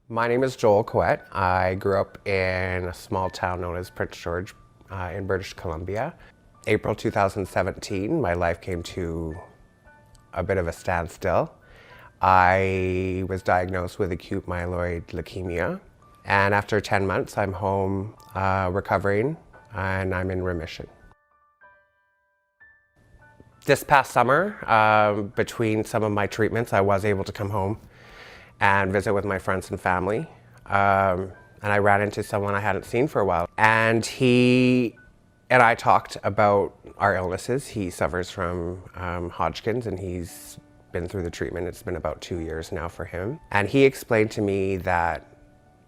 My name is Joel Coet. I grew up in a small town known as Prince George in British Columbia. April 2017, my life came to a bit of a standstill. I was diagnosed with acute myeloid leukemia, and after 10 months, I'm home recovering, and I'm in remission. This past summer, between some of my treatments, I was able to come home and visit with my friends and family. And I ran into someone I hadn't seen for a while. And he and I talked about our illnesses. He suffers from Hodgkin's, and he's been through the treatment. It's been about 2 years now for him. And he explained to me that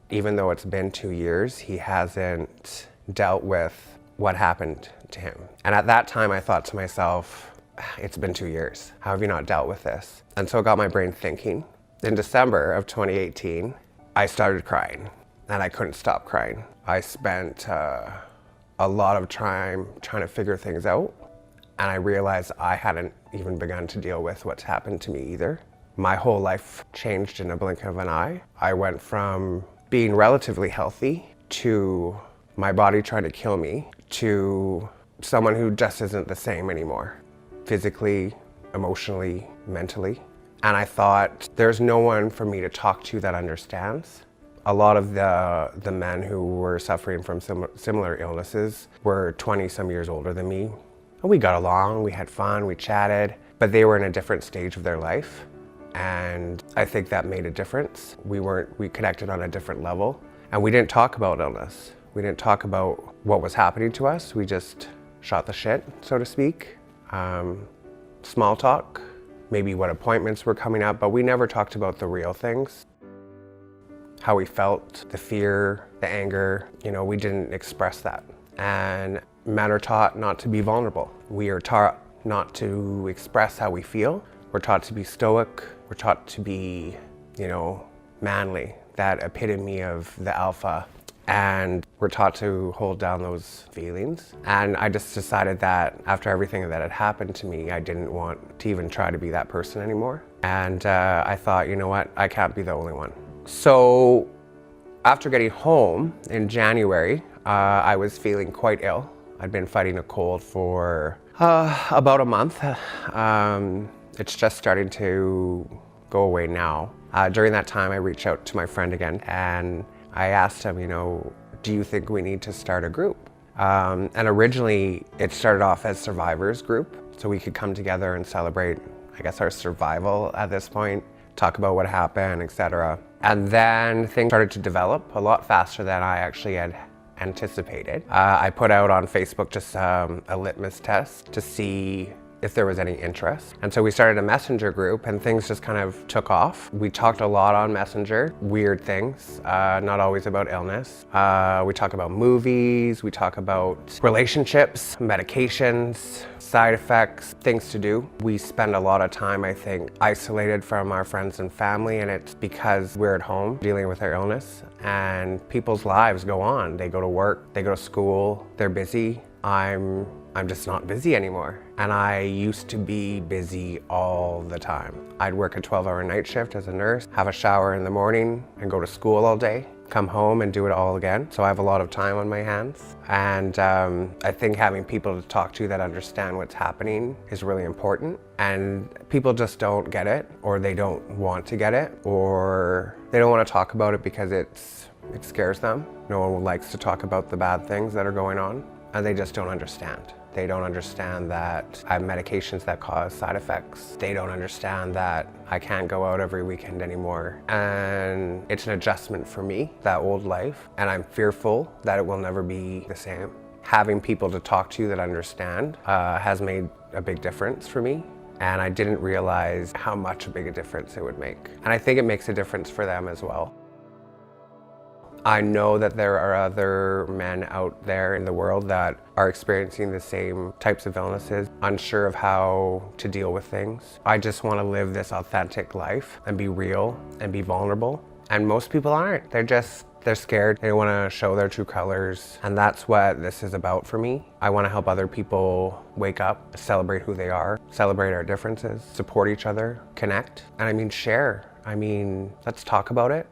even though it's been 2 years, he hasn't dealt with what happened to him. And at that time, I thought to myself, it's been 2 years. How have you not dealt with this? And so it got my brain thinking. In December of 2018, I started crying, and I couldn't stop crying. I spent a lot of time trying to figure things out, and I realized I hadn't even begun to deal with what's happened to me either. My whole life changed in a blink of an eye. I went from being relatively healthy to my body trying to kill me to someone who just isn't the same anymore, physically, emotionally, mentally. And I thought, there's no one for me to talk to that understands. A lot of the men who were suffering from similar illnesses were 20 some years older than me. And we got along, we had fun, we chatted, but they were in a different stage of their life. And I think that made a difference. We connected on a different level. And we didn't talk about illness. We didn't talk about what was happening to us. We just shot the shit, so to speak. Small talk. Maybe what appointments were coming up, but we never talked about the real things. How we felt, the fear, the anger, we didn't express that. And men are taught not to be vulnerable. We are taught not to express how we feel. We're taught to be stoic. We're taught to be, manly, that epitome of the alpha. And we're taught to hold down those feelings. And I just decided that after everything that had happened to me, I didn't want to even try to be that person anymore. And I thought, you know what, I can't be the only one. So after getting home in January, I was feeling quite ill. I'd been fighting a cold for about a month. It's just starting to go away now. During that time, I reached out to my friend again, and I asked him, do you think we need to start a group? And originally it started off as survivors group, so we could come together and celebrate, our survival at this point, talk about what happened, etc. And then things started to develop a lot faster than I actually had anticipated. I put out on Facebook just a litmus test to see if there was any interest. And so we started a messenger group, and things just kind of took off. We talked a lot on Messenger, weird things, not always about illness. We talk about movies, we talk about relationships, medications, side effects, things to do. We spend a lot of time, I think, isolated from our friends and family, and it's because we're at home dealing with our illness, and people's lives go on. They go to work, they go to school, they're busy. I'm just not busy anymore. And I used to be busy all the time. I'd work a 12-hour night shift as a nurse, have a shower in the morning, and go to school all day, come home and do it all again. So I have a lot of time on my hands. And I think having people to talk to that understand what's happening is really important. And people just don't get it, or they don't want to get it, or they don't want to talk about it because it scares them. No one likes to talk about the bad things that are going on, and they just don't understand. They don't understand that I have medications that cause side effects. They don't understand that I can't go out every weekend anymore. And it's an adjustment for me, that old life, and I'm fearful that it will never be the same. Having people to talk to that understand has made a big difference for me. And I didn't realize how much big a difference it would make. And I think it makes a difference for them as well. I know that there are other men out there in the world that are experiencing the same types of illnesses, unsure of how to deal with things. I just want to live this authentic life and be real and be vulnerable. And most people aren't. They're scared. They want to show their true colors. And that's what this is about for me. I want to help other people wake up, celebrate who they are, celebrate our differences, support each other, connect, and share. Let's talk about it.